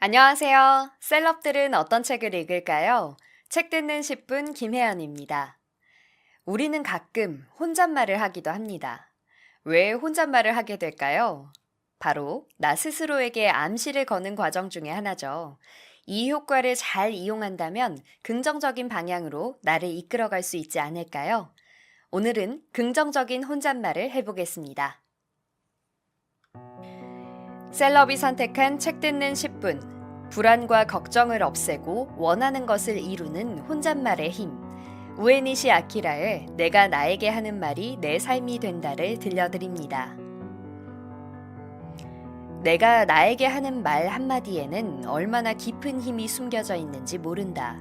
안녕하세요. 셀럽들은 어떤 책을 읽을까요? 책 듣는 10분 김혜연입니다. 우리는 가끔 혼잣말을 하기도 합니다. 왜 혼잣말을 하게 될까요? 바로 나 스스로에게 암시를 거는 과정 중에 하나죠. 이 효과를 잘 이용한다면 긍정적인 방향으로 나를 이끌어갈 수 있지 않을까요? 오늘은 긍정적인 혼잣말을 해보겠습니다. 셀럽이 선택한 책 듣는 10분. 불안과 걱정을 없애고 원하는 것을 이루는 혼잣말의 힘. 우에니시 아키라의 내가 나에게 하는 말이 내 삶이 된다를 들려드립니다. 내가 나에게 하는 말 한마디에는 얼마나 깊은 힘이 숨겨져 있는지 모른다.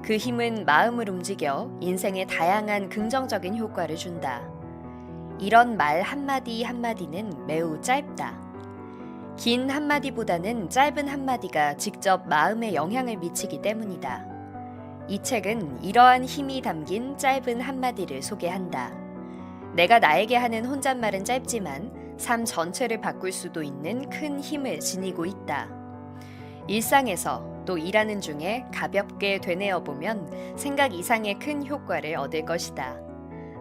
그 힘은 마음을 움직여 인생에 다양한 긍정적인 효과를 준다. 이런 말 한마디 한마디는 매우 짧다. 긴 한마디보다는 짧은 한마디가 직접 마음에 영향을 미치기 때문이다. 이 책은 이러한 힘이 담긴 짧은 한마디를 소개한다. 내가 나에게 하는 혼잣말은 짧지만 삶 전체를 바꿀 수도 있는 큰 힘을 지니고 있다. 일상에서 또 일하는 중에 가볍게 되뇌어 보면 생각 이상의 큰 효과를 얻을 것이다.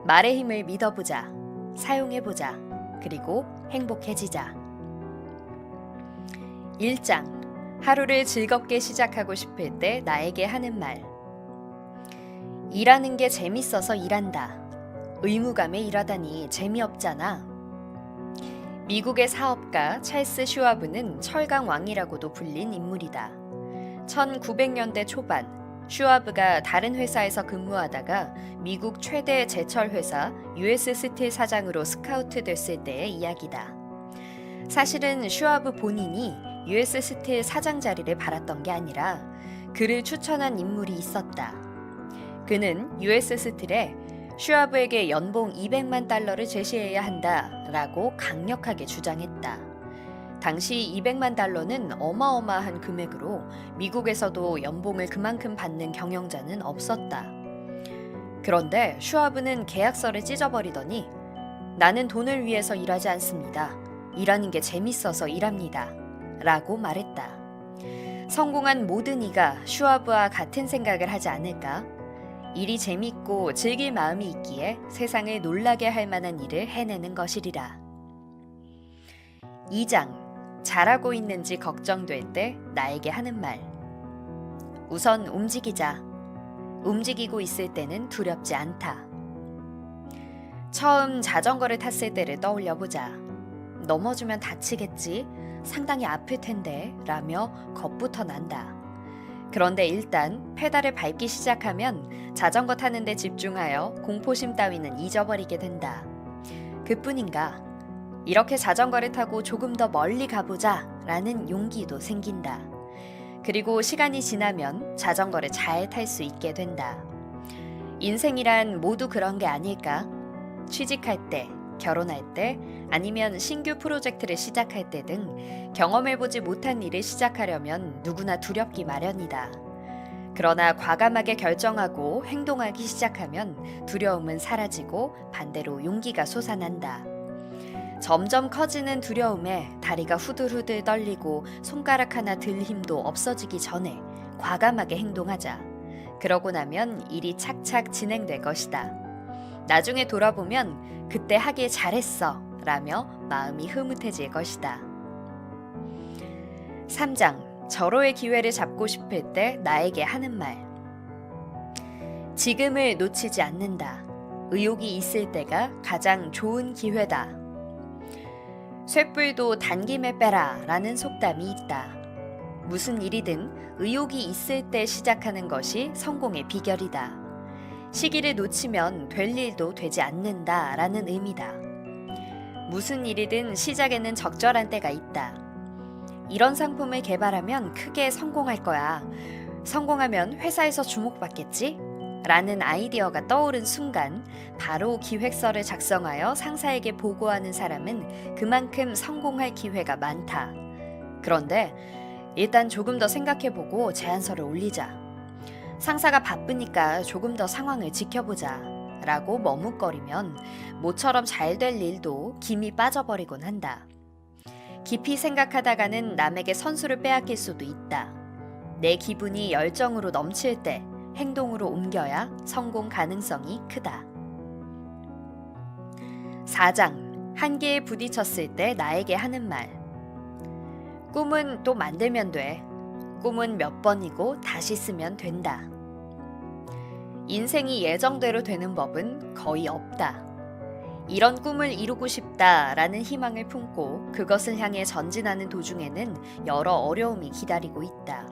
말의 힘을 믿어보자. 사용해보자. 그리고 행복해지자. 1장. 하루를 즐겁게 시작하고 싶을 때 나에게 하는 말. 일하는 게 재밌어서 일한다. 의무감에 일하다니 재미없잖아. 미국의 사업가 찰스 슈와브는 철강 왕이라고도 불린 인물이다. 1900년대 초반 슈와브가 다른 회사에서 근무하다가 미국 최대 제철 회사 US 스틸 사장으로 스카우트 됐을 때의 이야기다. 사실은 슈와브 본인이 US 스틸 사장 자리를 바랐던 게 아니라 그를 추천한 인물이 있었다. 그는 US 스틸에 슈와브에게 연봉 200만 달러를 제시해야 한다라고 강력하게 주장했다. 당시 200만 달러는 어마어마한 금액으로 미국에서도 연봉을 그만큼 받는 경영자는 없었다. 그런데 슈와브는 계약서를 찢어버리더니 나는 돈을 위해서 일하지 않습니다. 일하는 게 재밌어서 일합니다. 라고 말했다. 성공한 모든 이가 슈와브와 같은 생각을 하지 않을까? 일이 재밌고 즐길 마음이 있기에 세상을 놀라게 할 만한 일을 해내는 것이리라. 2장. 잘하고 있는지 걱정될 때 나에게 하는 말. 우선 움직이자. 움직이고 있을 때는 두렵지 않다. 처음 자전거를 탔을 때를 떠올려보자. 넘어지면 다치겠지? 상당히 아플 텐데 라며 겁부터 난다. 그런데 일단 페달을 밟기 시작하면 자전거 타는 데 집중하여 공포심 따위는 잊어버리게 된다. 그뿐인가? 이렇게 자전거를 타고 조금 더 멀리 가보자 라는 용기도 생긴다. 그리고 시간이 지나면 자전거를 잘 탈 수 있게 된다. 인생이란 모두 그런 게 아닐까? 취직할 때, 결혼할 때, 아니면 신규 프로젝트를 시작할 때 등 경험해보지 못한 일을 시작하려면 누구나 두렵기 마련이다. 그러나 과감하게 결정하고 행동하기 시작하면 두려움은 사라지고 반대로 용기가 솟아난다. 점점 커지는 두려움에 다리가 후들후들 떨리고 손가락 하나 들 힘도 없어지기 전에 과감하게 행동하자. 그러고 나면 일이 착착 진행될 것이다. 나중에 돌아보면 그때 하길 잘했어 라며 마음이 흐뭇해질 것이다. 3장. 절호의 기회를 잡고 싶을 때 나에게 하는 말. 지금을 놓치지 않는다. 의욕이 있을 때가 가장 좋은 기회다. 쇳불도 단김에 빼라 라는 속담이 있다. 무슨 일이든 의욕이 있을 때 시작하는 것이 성공의 비결이다. 시기를 놓치면 될 일도 되지 않는다 라는 의미다. 무슨 일이든 시작에는 적절한 때가 있다. 이런 상품을 개발하면 크게 성공할 거야. 성공하면 회사에서 주목받겠지? 라는 아이디어가 떠오른 순간 바로 기획서를 작성하여 상사에게 보고하는 사람은 그만큼 성공할 기회가 많다. 그런데 일단 조금 더 생각해보고 제안서를 올리자. 상사가 바쁘니까 조금 더 상황을 지켜보자 라고 머뭇거리면 모처럼 잘 될 일도 김이 빠져버리곤 한다. 깊이 생각하다가는 남에게 선수를 빼앗길 수도 있다. 내 기분이 열정으로 넘칠 때 행동으로 옮겨야 성공 가능성이 크다. 4장. 한계에 부딪혔을 때 나에게 하는 말. 꿈은 또 만들면 돼. 꿈은 몇 번이고 다시 쓰면 된다. 인생이 예정대로 되는 법은 거의 없다. 이런 꿈을 이루고 싶다라는 희망을 품고 그것을 향해 전진하는 도중에는 여러 어려움이 기다리고 있다.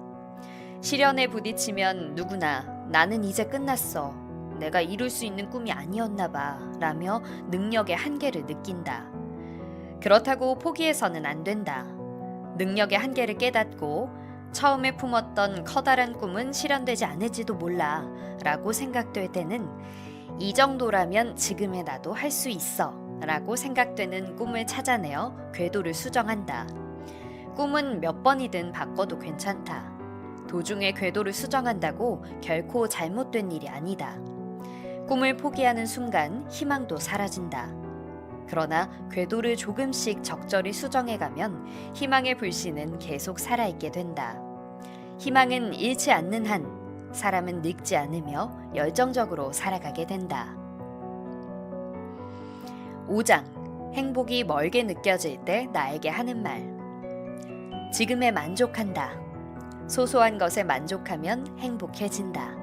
시련에 부딪히면 누구나 나는 이제 끝났어. 내가 이룰 수 있는 꿈이 아니었나 봐 라며 능력의 한계를 느낀다. 그렇다고 포기해서는 안 된다. 능력의 한계를 깨닫고 처음에 품었던 커다란 꿈은 실현되지 않을지도 몰라 라고 생각될 때는 이 정도라면 지금의 나도 할 수 있어 라고 생각되는 꿈을 찾아내어 궤도를 수정한다. 꿈은 몇 번이든 바꿔도 괜찮다. 도중에 궤도를 수정한다고 결코 잘못된 일이 아니다. 꿈을 포기하는 순간 희망도 사라진다. 그러나 궤도를 조금씩 적절히 수정해가면 희망의 불씨는 계속 살아있게 된다. 희망은 잃지 않는 한 사람은 늙지 않으며 열정적으로 살아가게 된다. 5장. 행복이 멀게 느껴질 때 나에게 하는 말. 지금에 만족한다. 소소한 것에 만족하면 행복해진다.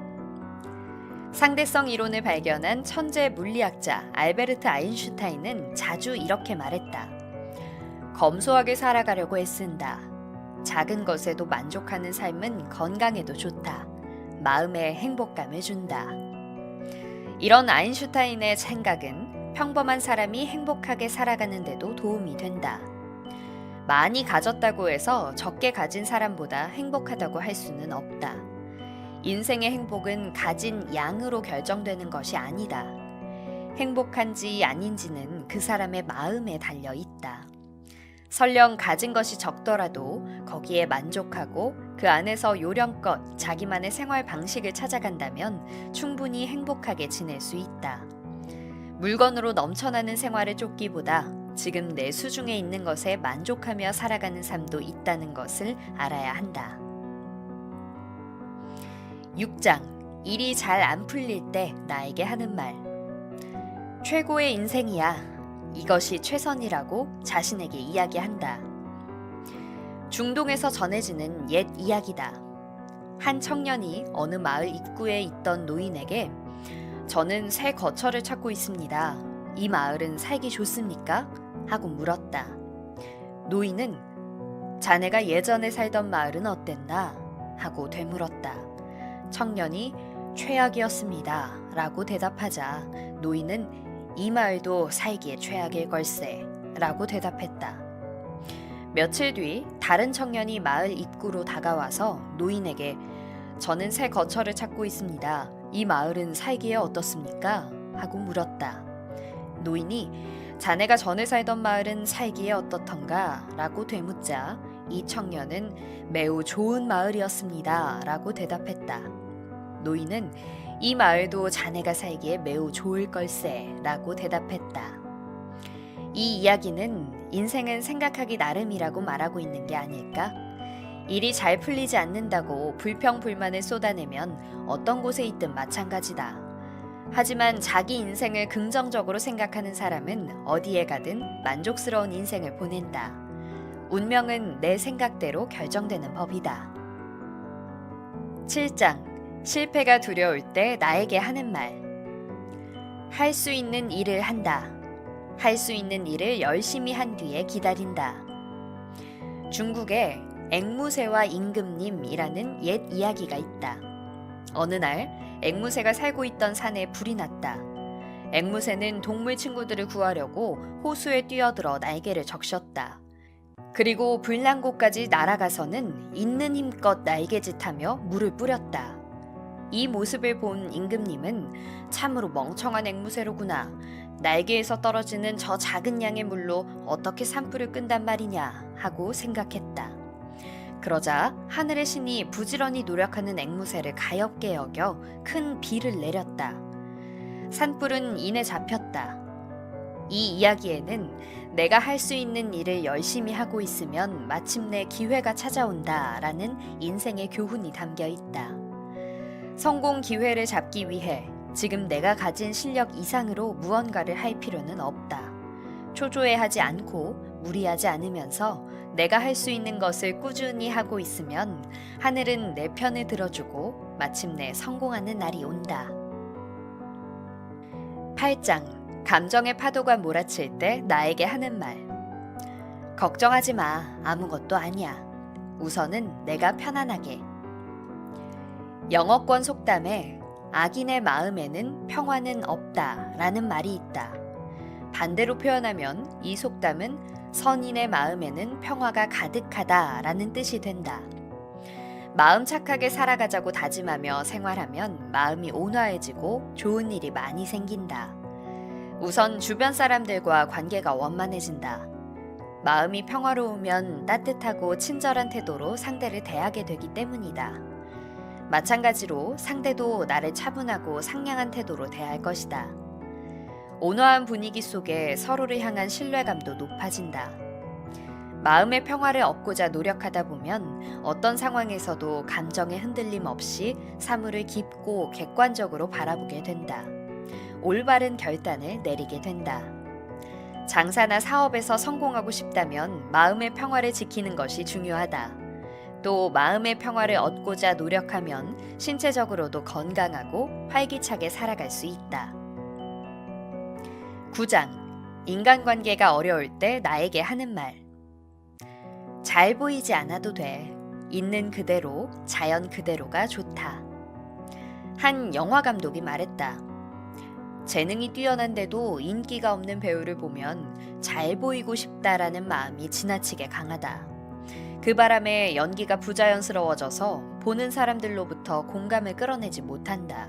상대성 이론을 발견한 천재 물리학자 알베르트 아인슈타인은 자주 이렇게 말했다. 검소하게 살아가려고 애쓴다. 작은 것에도 만족하는 삶은 건강에도 좋다. 마음에 행복감을 준다. 이런 아인슈타인의 생각은 평범한 사람이 행복하게 살아가는 데도 도움이 된다. 많이 가졌다고 해서 적게 가진 사람보다 행복하다고 할 수는 없다. 인생의 행복은 가진 양으로 결정되는 것이 아니다. 행복한지 아닌지는 그 사람의 마음에 달려 있다. 설령 가진 것이 적더라도 거기에 만족하고 그 안에서 요령껏 자기만의 생활 방식을 찾아간다면 충분히 행복하게 지낼 수 있다. 물건으로 넘쳐나는 생활을 쫓기보다 지금 내 수중에 있는 것에 만족하며 살아가는 삶도 있다는 것을 알아야 한다. 6장. 일이 잘 안 풀릴 때 나에게 하는 말. 최고의 인생이야. 이것이 최선이라고 자신에게 이야기한다. 중동에서 전해지는 옛 이야기다. 한 청년이 어느 마을 입구에 있던 노인에게 저는 새 거처를 찾고 있습니다. 이 마을은 살기 좋습니까? 하고 물었다. 노인은 자네가 예전에 살던 마을은 어땠나? 하고 되물었다. 청년이 최악이었습니다. 라고 대답하자 노인은 이 마을도 살기에 최악일 걸세. 라고 대답했다. 며칠 뒤 다른 청년이 마을 입구로 다가와서 노인에게 저는 새 거처를 찾고 있습니다. 이 마을은 살기에 어떻습니까? 하고 물었다. 노인이 자네가 전에 살던 마을은 살기에 어떻던가? 라고 되묻자 이 청년은 매우 좋은 마을이었습니다. 라고 대답했다. 노인은 이 마을도 자네가 살기에 매우 좋을 걸세. 라고 대답했다. 이 이야기는 인생은 생각하기 나름이라고 말하고 있는 게 아닐까? 일이 잘 풀리지 않는다고 불평불만을 쏟아내면 어떤 곳에 있든 마찬가지다. 하지만 자기 인생을 긍정적으로 생각하는 사람은 어디에 가든 만족스러운 인생을 보낸다. 운명은 내 생각대로 결정되는 법이다. 7장. 실패가 두려울 때 나에게 하는 말. 할 수 있는 일을 한다. 할 수 있는 일을 열심히 한 뒤에 기다린다. 중국에 앵무새와 임금님이라는 옛 이야기가 있다. 어느 날 앵무새가 살고 있던 산에 불이 났다. 앵무새는 동물 친구들을 구하려고 호수에 뛰어들어 날개를 적셨다. 그리고 불난 곳까지 날아가서는 있는 힘껏 날개짓하며 물을 뿌렸다. 이 모습을 본 임금님은 참으로 멍청한 앵무새로구나. 날개에서 떨어지는 저 작은 양의 물로 어떻게 산불을 끈단 말이냐 하고 생각했다. 그러자 하늘의 신이 부지런히 노력하는 앵무새를 가엾게 여겨 큰 비를 내렸다. 산불은 이내 잡혔다. 이 이야기에는 내가 할 수 있는 일을 열심히 하고 있으면 마침내 기회가 찾아온다라는 인생의 교훈이 담겨 있다. 성공 기회를 잡기 위해 지금 내가 가진 실력 이상으로 무언가를 할 필요는 없다. 초조해하지 않고 무리하지 않으면서 내가 할 수 있는 것을 꾸준히 하고 있으면 하늘은 내 편을 들어주고 마침내 성공하는 날이 온다. 8장. 감정의 파도가 몰아칠 때 나에게 하는 말. 걱정하지 마. 아무것도 아니야. 우선은 내가 편안하게. 영어권 속담에 악인의 마음에는 평화는 없다 라는 말이 있다. 반대로 표현하면 이 속담은 선인의 마음에는 평화가 가득하다 라는 뜻이 된다. 마음 착하게 살아가자고 다짐하며 생활하면 마음이 온화해지고 좋은 일이 많이 생긴다. 우선 주변 사람들과 관계가 원만해진다. 마음이 평화로우면 따뜻하고 친절한 태도로 상대를 대하게 되기 때문이다. 마찬가지로 상대도 나를 차분하고 상냥한 태도로 대할 것이다. 온화한 분위기 속에 서로를 향한 신뢰감도 높아진다. 마음의 평화를 얻고자 노력하다 보면 어떤 상황에서도 감정의 흔들림 없이 사물을 깊고 객관적으로 바라보게 된다. 올바른 결단을 내리게 된다. 장사나 사업에서 성공하고 싶다면 마음의 평화를 지키는 것이 중요하다. 또 마음의 평화를 얻고자 노력하면 신체적으로도 건강하고 활기차게 살아갈 수 있다. 9장. 인간관계가 어려울 때 나에게 하는 말. 잘 보이지 않아도 돼. 있는 그대로, 자연 그대로가 좋다. 한 영화 감독이 말했다. 재능이 뛰어난데도 인기가 없는 배우를 보면 잘 보이고 싶다라는 마음이 지나치게 강하다. 그 바람에 연기가 부자연스러워져서 보는 사람들로부터 공감을 끌어내지 못한다.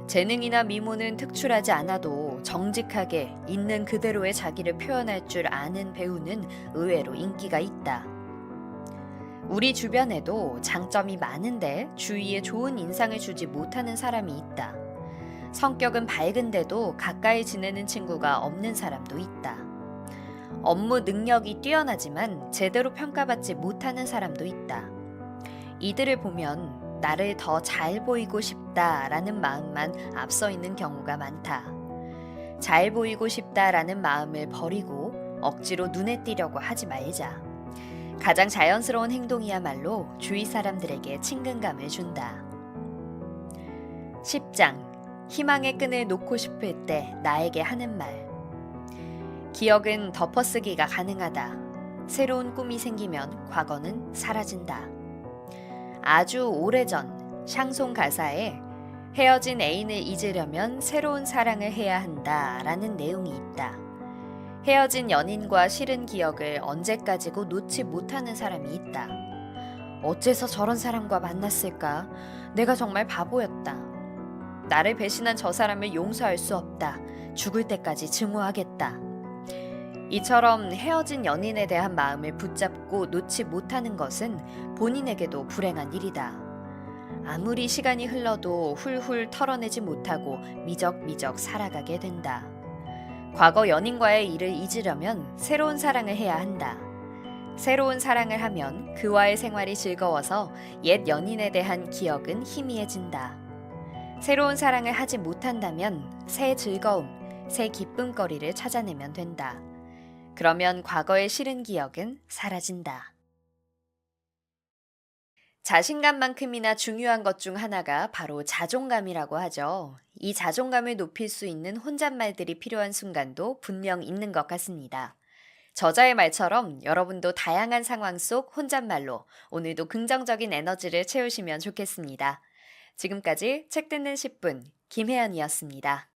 재능이나 미모는 특출하지 않아도 정직하게 있는 그대로의 자기를 표현할 줄 아는 배우는 의외로 인기가 있다. 우리 주변에도 장점이 많은데 주위에 좋은 인상을 주지 못하는 사람이 있다. 성격은 밝은데도 가까이 지내는 친구가 없는 사람도 있다. 업무 능력이 뛰어나지만 제대로 평가받지 못하는 사람도 있다. 이들을 보면 나를 더 잘 보이고 싶다라는 마음만 앞서 있는 경우가 많다. 잘 보이고 싶다라는 마음을 버리고 억지로 눈에 띄려고 하지 말자. 가장 자연스러운 행동이야말로 주위 사람들에게 친근감을 준다. 10장. 희망의 끈을 놓고 싶을 때 나에게 하는 말. 기억은 덮어쓰기가 가능하다. 새로운 꿈이 생기면 과거는 사라진다. 아주 오래전 샹송 가사에 헤어진 애인을 잊으려면 새로운 사랑을 해야 한다 라는 내용이 있다. 헤어진 연인과 싫은 기억을 언제까지고 놓지 못하는 사람이 있다. 어째서 저런 사람과 만났을까? 내가 정말 바보였다. 나를 배신한 저 사람을 용서할 수 없다. 죽을 때까지 증오하겠다. 이처럼 헤어진 연인에 대한 마음을 붙잡고 놓지 못하는 것은 본인에게도 불행한 일이다. 아무리 시간이 흘러도 훌훌 털어내지 못하고 미적미적 살아가게 된다. 과거 연인과의 일을 잊으려면 새로운 사랑을 해야 한다. 새로운 사랑을 하면 그와의 생활이 즐거워서 옛 연인에 대한 기억은 희미해진다. 새로운 사랑을 하지 못한다면 새 즐거움, 새 기쁨거리를 찾아내면 된다. 그러면 과거의 싫은 기억은 사라진다. 자신감만큼이나 중요한 것 중 하나가 바로 자존감이라고 하죠. 이 자존감을 높일 수 있는 혼잣말들이 필요한 순간도 분명 있는 것 같습니다. 저자의 말처럼 여러분도 다양한 상황 속 혼잣말로 오늘도 긍정적인 에너지를 채우시면 좋겠습니다. 지금까지 책 듣는 10분 김혜연이었습니다.